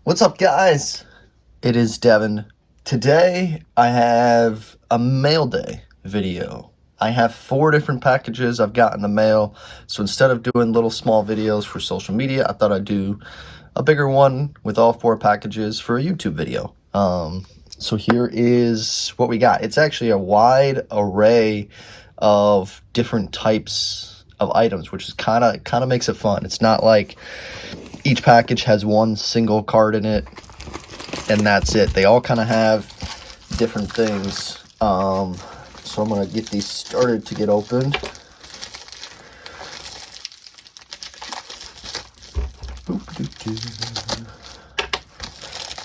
What's up, guys? It is Devin. Today I have a mail day video. I have 4 different packages I've got in the mail. So instead of doing little small videos for social media, I thought I'd do a bigger one with all 4 packages for a YouTube video. So here is what we got. It's actually a wide array of different types of items, which is kind of makes it fun. It's not like each package has one single card in it and that's it. They all kind of have different things. So I'm gonna get these started to get opened.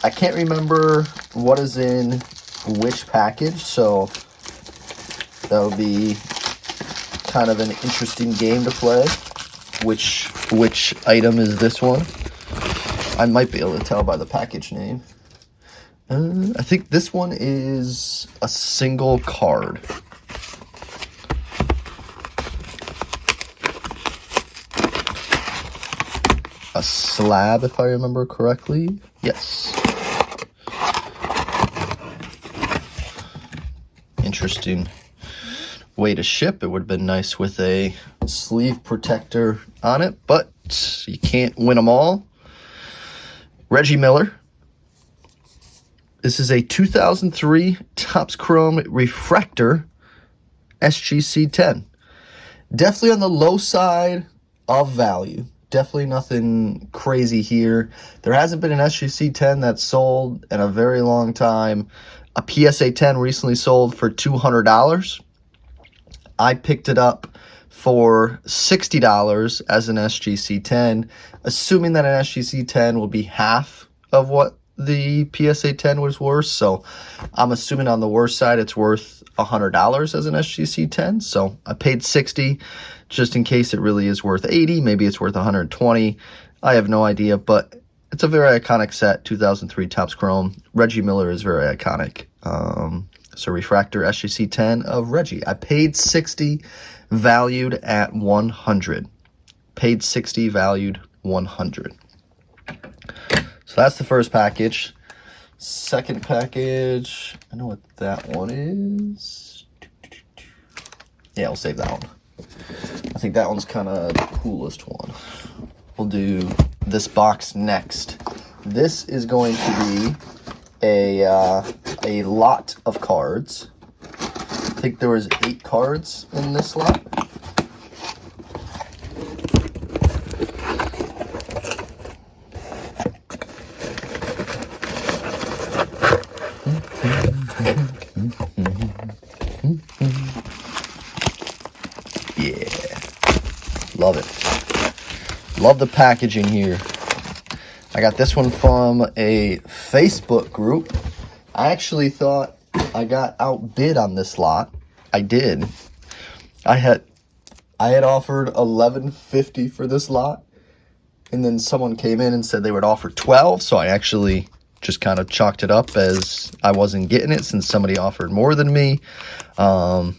I can't remember what is in which package, so that'll be kind of an interesting game to play. Which item is this one? I might be able to tell by the package name. I think this one is a single card. A slab, if I remember correctly. Yes. Interesting way to ship. It would have been nice with a sleeve protector on it, but you can't win them all. Reggie Miller. This is a 2003 Topps Chrome Refractor SGC 10. Definitely on the low side of value. Definitely nothing crazy here. There hasn't been an SGC 10 that's sold in a very long time. A PSA 10 recently sold for $200. I picked it up for $60 as an SGC 10, assuming that an SGC 10 will be half of what the PSA 10 was worth. So I'm assuming on the worst side it's worth $100 as an SGC 10. So I paid $60 just in case it really is worth $80. Maybe it's worth $120. I have no idea, but it's a very iconic set. 2003 Topps Chrome. Reggie Miller is very iconic. So Refractor SGC 10 of Reggie. I paid $60, valued at $100. Paid $60, valued $100. So that's the first package. Second package, I know what that one is. Yeah, we'll save that one. I think that one's kind of the coolest one. We'll do this box next. This is going to be a lot of cards. I think there was 8 cards in this lot. Yeah, love it. Love the packaging here. I got this one from a Facebook group. I actually thought I got outbid on this lot. I did. I had offered $11.50 for this lot, and then someone came in and said they would offer $12. So I actually just kind of chalked it up as I wasn't getting it since somebody offered more than me. And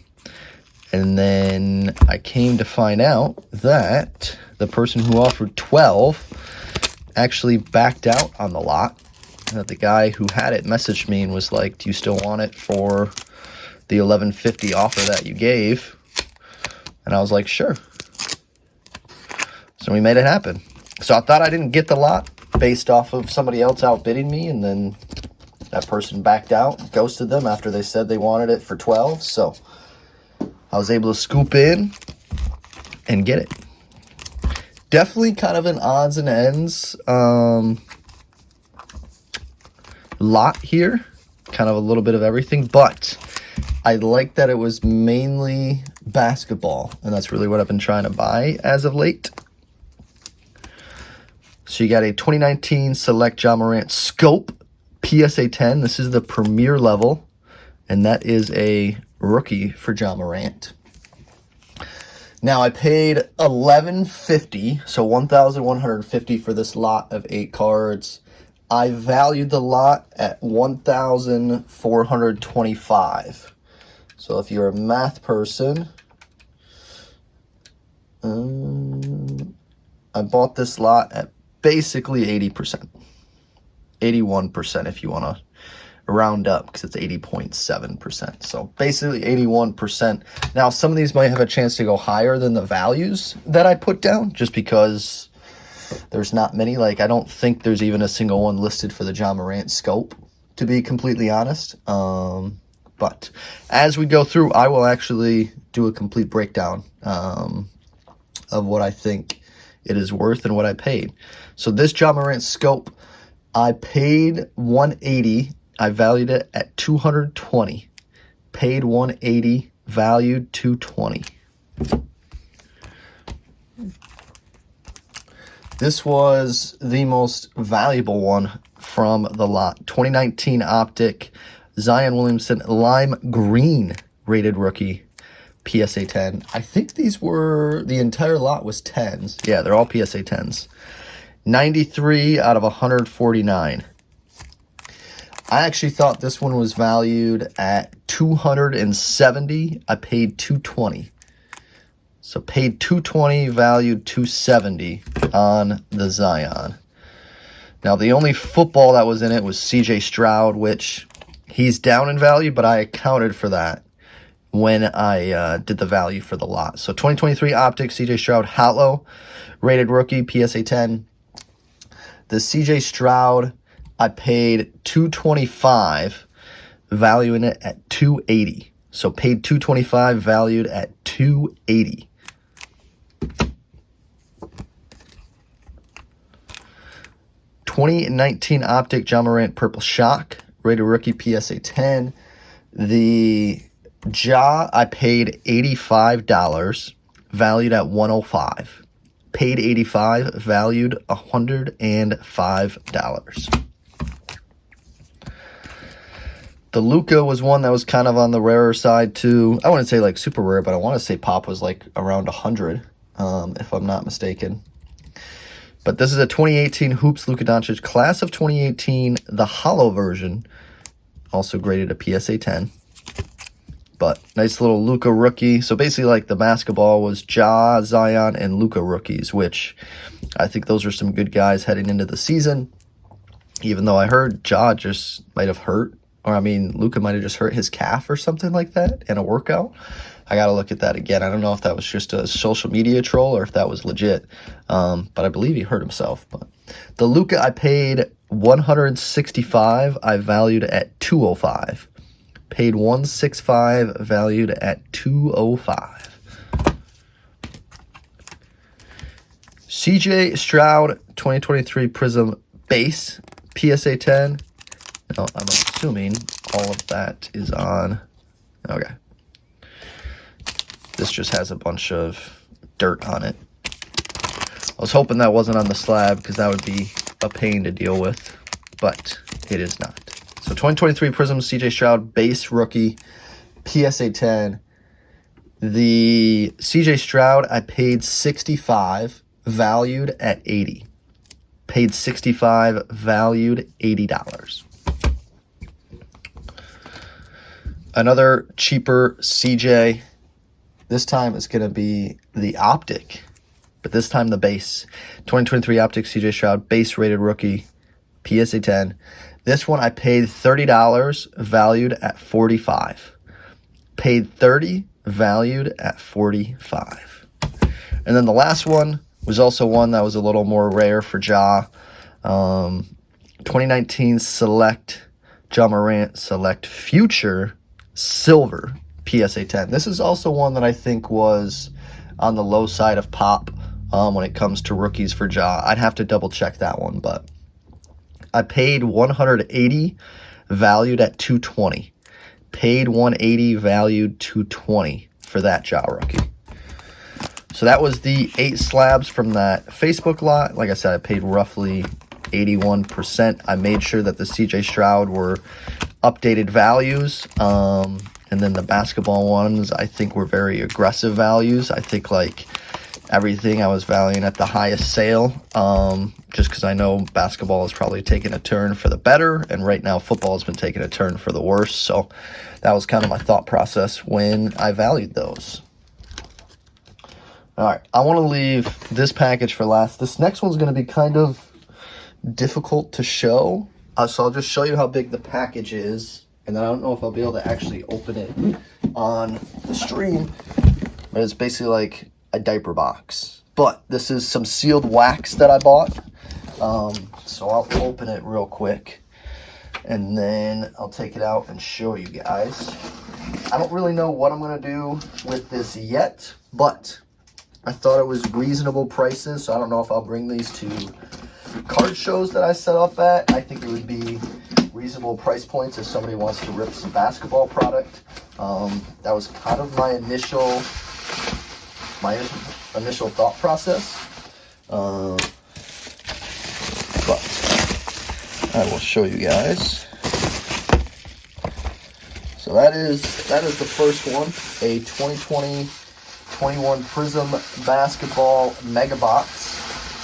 then I came to find out that the person who offered 12 actually backed out on the lot. That the guy who had it messaged me and was like, do you still want it for the $11.50 offer that you gave? And I was like, sure. So we made it happen. So I thought I didn't get the lot based off of somebody else outbidding me, and then that person backed out, ghosted them after they said they wanted it for 12. So I was able to scoop in and get it. Definitely kind of an odds and ends lot here, kind of a little bit of everything, but I like that it was mainly basketball, and that's really what I've been trying to buy as of late. So you got a 2019 Select Ja Morant Scope PSA 10. This is the premier level, and that is a rookie for Ja Morant. Now I paid $11.50, so $1,150 for this lot of 8 cards. I valued the lot at $1,425. So if you're a math person, I bought this lot at basically 80%. 81% if you want to round up, because it's 80.7%. So basically 81%. Now, some of these might have a chance to go higher than the values that I put down, just because there's not many. Like, I don't think there's even a single one listed for the Ja Morant scope, to be completely honest. But as we go through, I will actually do a complete breakdown of what I think it is worth and what I paid. So this Ja Morant scope, I paid $180. I valued it at $220. Paid $180, valued $220. This was the most valuable one from the lot. 2019 Optic Zion Williamson Lime Green rated rookie PSA 10. I think these were, the entire lot was 10s. Yeah, they're all PSA 10s. 93 out of 149. I actually thought this one was valued at $270. I paid $220. So paid $220, valued $270 on the Zion. Now, the only football that was in it was CJ Stroud, which he's down in value, but I accounted for that when I did the value for the lot. So 2023 Optic CJ Stroud Hollow rated rookie PSA 10. The CJ Stroud, I paid $225, valuing it at $280. So paid $225, valued at $280. '19 Optic Ja Morant Purple Shock rated rookie PSA 10. The Ja, I paid $85, valued at $105. Paid $85, valued $105. The Luka was one that was kind of on the rarer side too. I wouldn't say like super rare, but I want to say pop was like around 100, if I'm not mistaken. But this is a 2018 Hoops Luka Doncic class of 2018, the hollow version, also graded a PSA 10. But nice little Luka rookie. So basically, like, the basketball was Ja, Zion, and Luka rookies, which I think those are some good guys heading into the season. Even though I heard Ja just might have hurt, or I mean, Luka might have just hurt his calf or something like that in a workout. I got to look at that again. I don't know if that was just a social media troll or if that was legit. But I believe he hurt himself. But the Luka, I paid $165. I valued at $205. Paid $165, valued at $205. CJ Stroud 2023 Prism Base PSA 10. Now, I'm assuming all of that is on. Okay. This just has a bunch of dirt on it. I was hoping that wasn't on the slab because that would be a pain to deal with, but it is not. So 2023 Prism CJ Stroud Base Rookie PSA 10. The CJ Stroud, I paid $65, valued at $80. Paid $65, valued $80. Another cheaper CJ. This time it's going to be the Optic, but this time the base. 2023 Optic CJ Stroud Base Rated Rookie PSA 10. This one I paid $30, valued at $45. Paid $30, valued at $45. And then the last one was also one that was a little more rare for Ja. 2019 Select Ja Morant Select Future Silver PSA 10. This is also one that I think was on the low side of pop when it comes to rookies for Ja. I'd have to double check that one, but I paid $180, valued at $220. Paid $180, valued $220 for that Ja rookie. So that was the 8 slabs from that Facebook lot. Like I said, I paid roughly 81%. I made sure that the CJ Stroud were updated values. And then the basketball ones, I think, were very aggressive values. I think, like, everything I was valuing at the highest sale, just because I know basketball is probably taking a turn for the better, and right now football has been taking a turn for the worse. So that was kind of my thought process when I valued those. All right, I want to leave this package for last. This next one's going to be kind of difficult to show. So I'll just show you how big the package is, and then I don't know if I'll be able to actually open it on the stream, but it's basically like a diaper box. But this is some sealed wax that I bought, so I'll open it real quick, and then I'll take it out and show you guys. I don't really know what I'm going to do with this yet, but I thought it was reasonable prices, so I don't know if I'll bring these to card shows that I set up at. I think it would be reasonable price points if somebody wants to rip some basketball product. That was kind of my initial thought process. But I will show you guys. So that is the first one, a 2020-21 Prism Basketball Mega Box.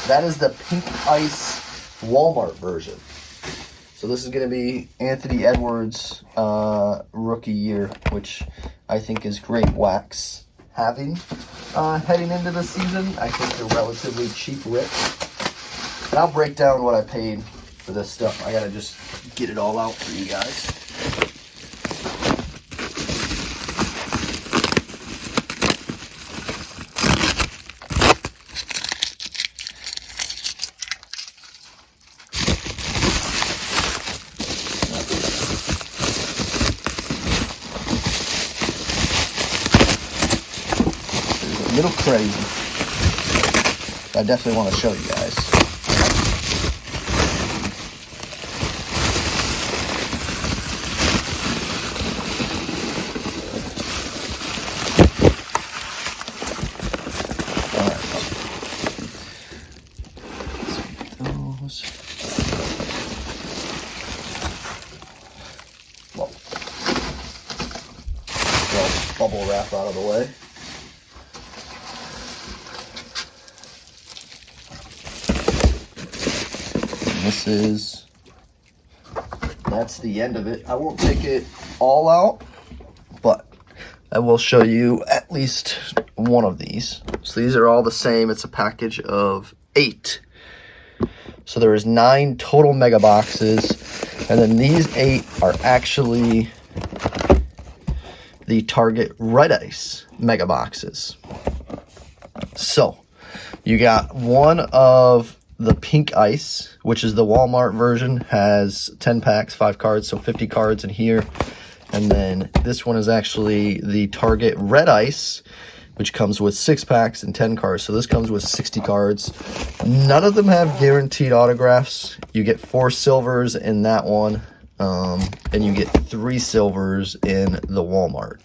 That is the Pink Ice Walmart version. So this is going to be Anthony Edwards' rookie year, which I think is great wax having heading into the season. I think they're relatively cheap rip. And I'll break down what I paid for this stuff. I got to just get it all out for you guys. A little crazy. I definitely want to show you guys. Well, bubble wrap out of the way. That's the end of it. I won't take it all out, but I will show you at least one of these. So these are all the same. It's a package of 8. So there is 9 total mega boxes, and then these 8 are actually the Target Red Ice mega boxes. So you got one of the Pink Ice, which is the Walmart version, has 10 packs, 5 cards, so 50 cards in here. And then this one is actually the Target Red Ice, which comes with 6 packs and 10 cards. So this comes with 60 cards. None of them have guaranteed autographs. You get 4 silvers in that one, and you get 3 silvers in the Walmart.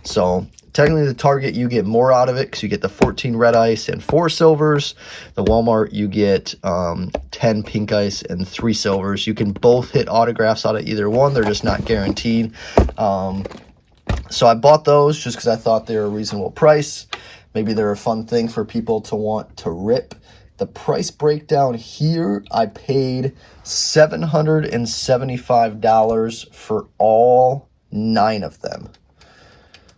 So technically the Target, you get more out of it because you get the 14 Red Ice and 4 silvers. The Walmart, you get 10 Pink Ice and 3 silvers. You can both hit autographs out of either one. They're just not guaranteed. So I bought those just because I thought they were a reasonable price. Maybe they're a fun thing for people to want to rip. The price breakdown here, I paid $775 for all 9 of them.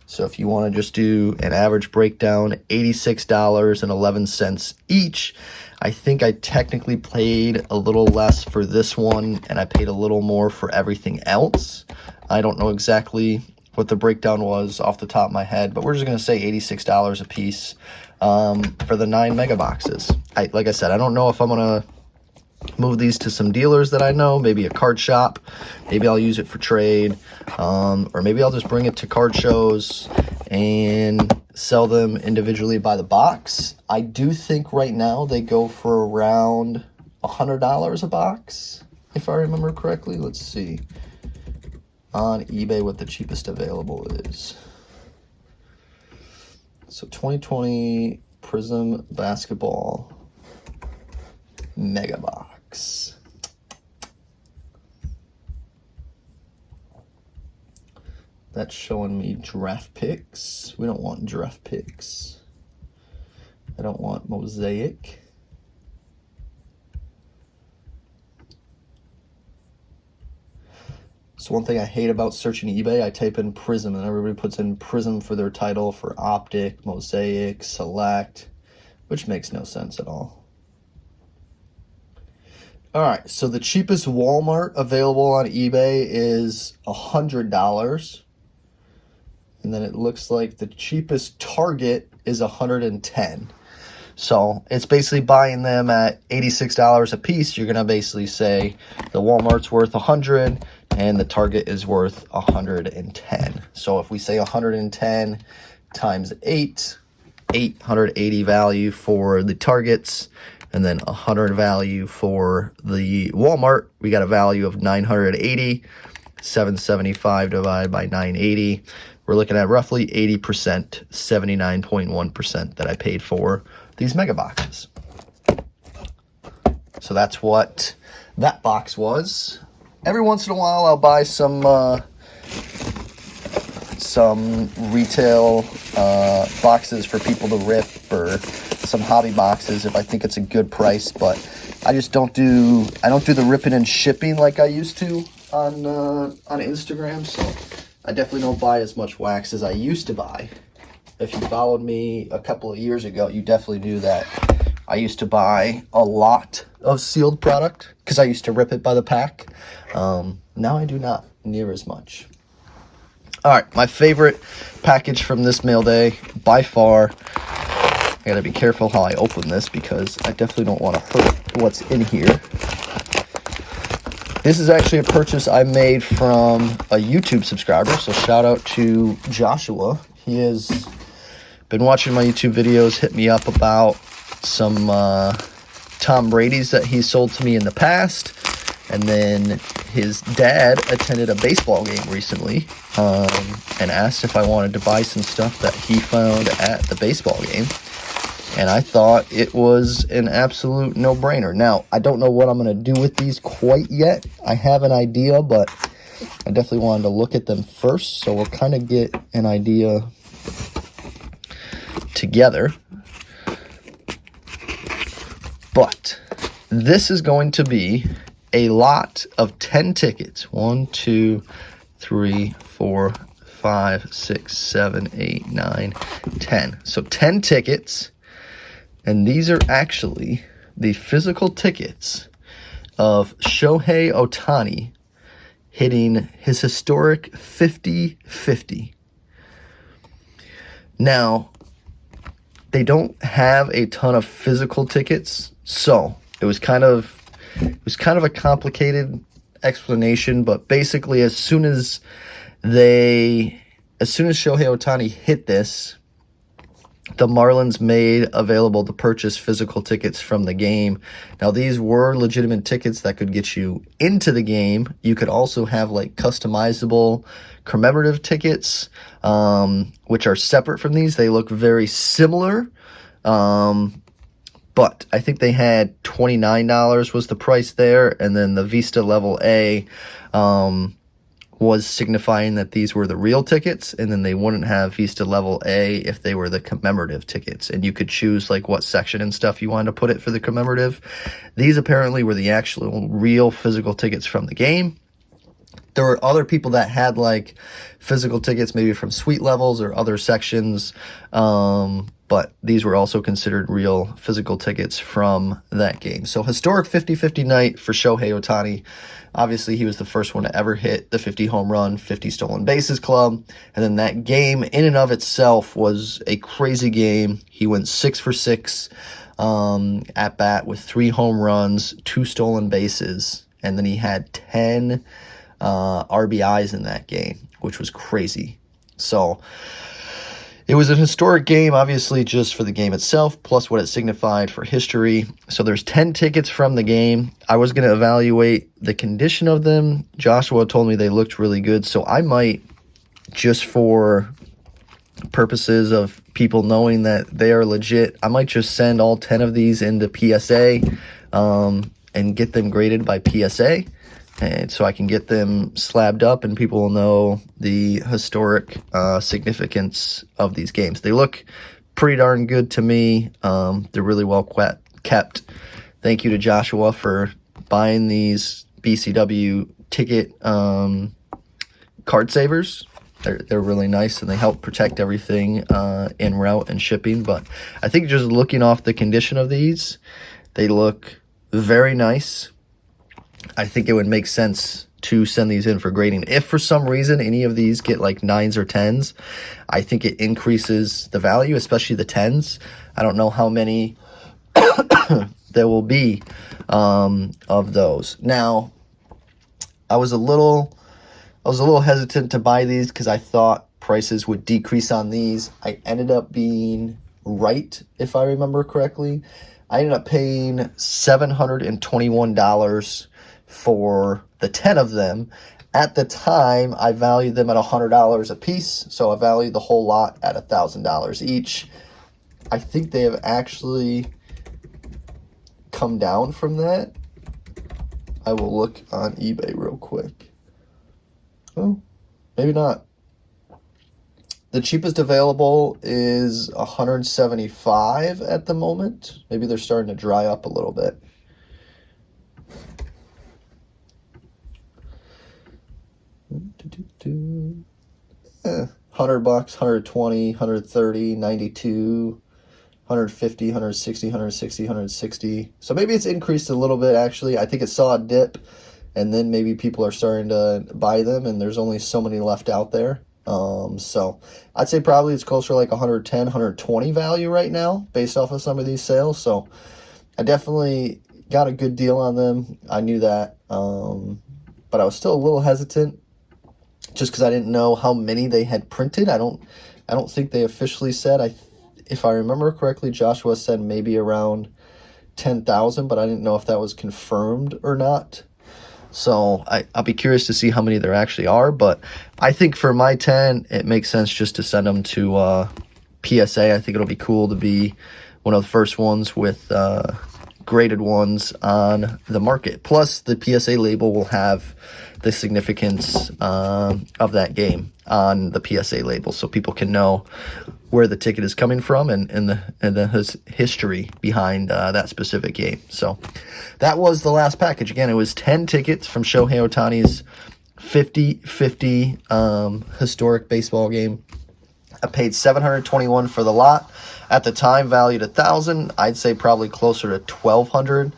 So if you want to just do an average breakdown, $86.11 each. I think I technically paid a little less for this one, and I paid a little more for everything else. I don't know exactly what the breakdown was off the top of my head, but we're just going to say $86 a piece for the 9 mega boxes. Like I said, I don't know if I'm going to move these to some dealers that I know, maybe a card shop. Maybe I'll use it for trade, or maybe I'll just bring it to card shows and sell them individually by the box. I do think right now they go for around $100 a box, if I remember correctly. Let's see on eBay what the cheapest available is. So 2020 Prism Basketball Mega Box. That's showing me draft picks. We don't want draft picks. I don't want Mosaic. So one thing I hate about searching eBay, I type in Prism and everybody puts in Prism for their title for Optic, Mosaic, Select, which makes no sense at all. All right, so the cheapest Walmart available on eBay is $100. And then it looks like the cheapest Target is $110. So it's basically buying them at $86 a piece. You're going to basically say the Walmart's worth $100 and the Target is worth $110. So if we say $110 times 8, 880 value for the Targets, and then 100 value for the Walmart, we got a value of 980. 775 divided by 980. We're looking at roughly 80%, 79.1% that I paid for these mega boxes. So that's what that box was. Every once in a while, I'll buy some retail boxes for people to rip, or some hobby boxes if I think it's a good price. But I just don't do the ripping and shipping like I used to on Instagram. So I definitely don't buy as much wax as I used to buy. If you followed me a couple of years ago, you definitely knew that I used to buy a lot of sealed product because I used to rip it by the pack. Now I do not near as much. All right, my favorite package from this mail day by far. I gotta be careful how I open this because I definitely don't want to hurt what's in here. This is actually a purchase I made from a YouTube subscriber, so shout out to Joshua. He has been watching my YouTube videos, hit me up about some Tom Brady's that he sold to me in the past. And then his dad attended a baseball game recently and asked if I wanted to buy some stuff that he found at the baseball game. And I thought it was an absolute no-brainer. Now, I don't know what I'm going to do with these quite yet. I have an idea, but I definitely wanted to look at them first. So we'll kind of get an idea together. But this is going to be a lot of 10 tickets. 1, 2, 3, 4, 5, 6, 7, 8, 9, 10. So 10 tickets. And these are actually the physical tickets of Shohei Ohtani hitting his historic 50-50. Now, they don't have a ton of physical tickets, so it was kind of a complicated explanation, but basically as soon as Shohei Ohtani hit this, the Marlins made available to purchase physical tickets from the game. Now, these were legitimate tickets that could get you into the game. You could also have like customizable commemorative tickets, which are separate from these. They look very similar. But I think they had $29 was the price there. And then the Vista Level A was signifying that these were the real tickets. And then they wouldn't have Vista Level A if they were the commemorative tickets. And you could choose like what section and stuff you wanted to put it for the commemorative. These apparently were the actual real physical tickets from the game. There were other people that had like physical tickets maybe from suite levels or other sections, but these were also considered real physical tickets from that game. So historic 50-50 night for Shohei Ohtani. Obviously, he was the first one to ever hit the 50 home run, 50 stolen bases club. And then that game in and of itself was a crazy game. He went 6 for 6 at bat with 3 home runs, 2 stolen bases. And then he had 10 RBIs in that game, which was crazy. So it was a historic game, obviously, just for the game itself, plus what it signified for history. So there's 10 tickets from the game. I was going to evaluate the condition of them. Joshua told me they looked really good, so I might, just for purposes of people knowing that they are legit, I might just send all 10 of these into PSA and get them graded by PSA. And so I can get them slabbed up and people will know the historic significance of these games. They look pretty darn good to me. They're really well kept. Thank you to Joshua for buying these BCW ticket card savers. They're really nice and they help protect everything en route and shipping. But I think just looking off the condition of these, they look very nice. I think it would make sense to send these in for grading. If for some reason any of these get like 9s or 10s, I think it increases the value, especially the 10s. I don't know how many there will be of those. Now, I was a little hesitant to buy these because I thought prices would decrease on these. I ended up being right, if I remember correctly. I ended up paying $721 for the 10 of them. At the time, I valued them at $100 a piece, so I valued the whole lot at $1,000 each. I think they have actually come down from that. I will look on eBay real quick. Oh, maybe not. The cheapest available is $175 at the moment. Maybe they're starting to dry up a little bit. $100, $120, $130, $92, $150, $160, $160, $160. So maybe it's increased a little bit, actually. I think it saw a dip, and then maybe people are starting to buy them, and there's only so many left out there. So I'd say probably it's closer to like 110, 120 value right now based off of some of these sales. So I definitely got a good deal on them. I knew that. But I was still a little hesitant just because I didn't know how many they had printed. I don't think they officially said. If I remember correctly, Joshua said maybe around 10,000, but I didn't know if that was confirmed or not. So I'll be curious to see how many there actually are. But I think for my 10, it makes sense just to send them to PSA. I think it'll be cool to be one of the first ones with graded ones on the market. Plus, the PSA label will have the significance of that game on the PSA label, so people can know where the ticket is coming from and the history behind that specific game. So that was the last package. Again, it was 10 tickets from Shohei Ohtani's 50-50 historic baseball game. I paid $721 for the lot. At the time, valued $1,000. I'd say probably closer to $1,200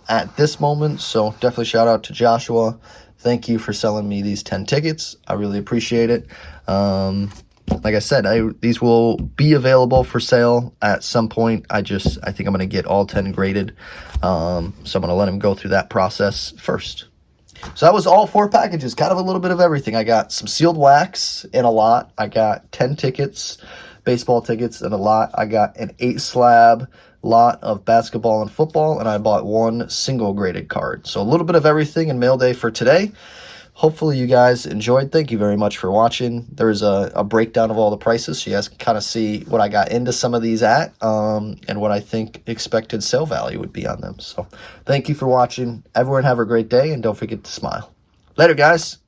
at this moment. So definitely shout out to Joshua. Thank you for selling me these 10 tickets. I really appreciate it. Like I said, these will be available for sale at some point. I think I'm going to get all 10 graded. So I'm going to let him go through that process first. So that was all 4 packages, kind of a little bit of everything. I got some sealed wax in a lot. I got 10 tickets, baseball tickets in a lot. I got an 8-slab lot of basketball and football, and I bought 1 single graded card. So a little bit of everything in mail day for today. Hopefully you guys enjoyed. Thank you very much for watching. There's a breakdown of all the prices, so you guys can kind of see what I got into some of these at and what I think expected sale value would be on them. So thank you for watching. Everyone have a great day, and don't forget to smile. Later, guys.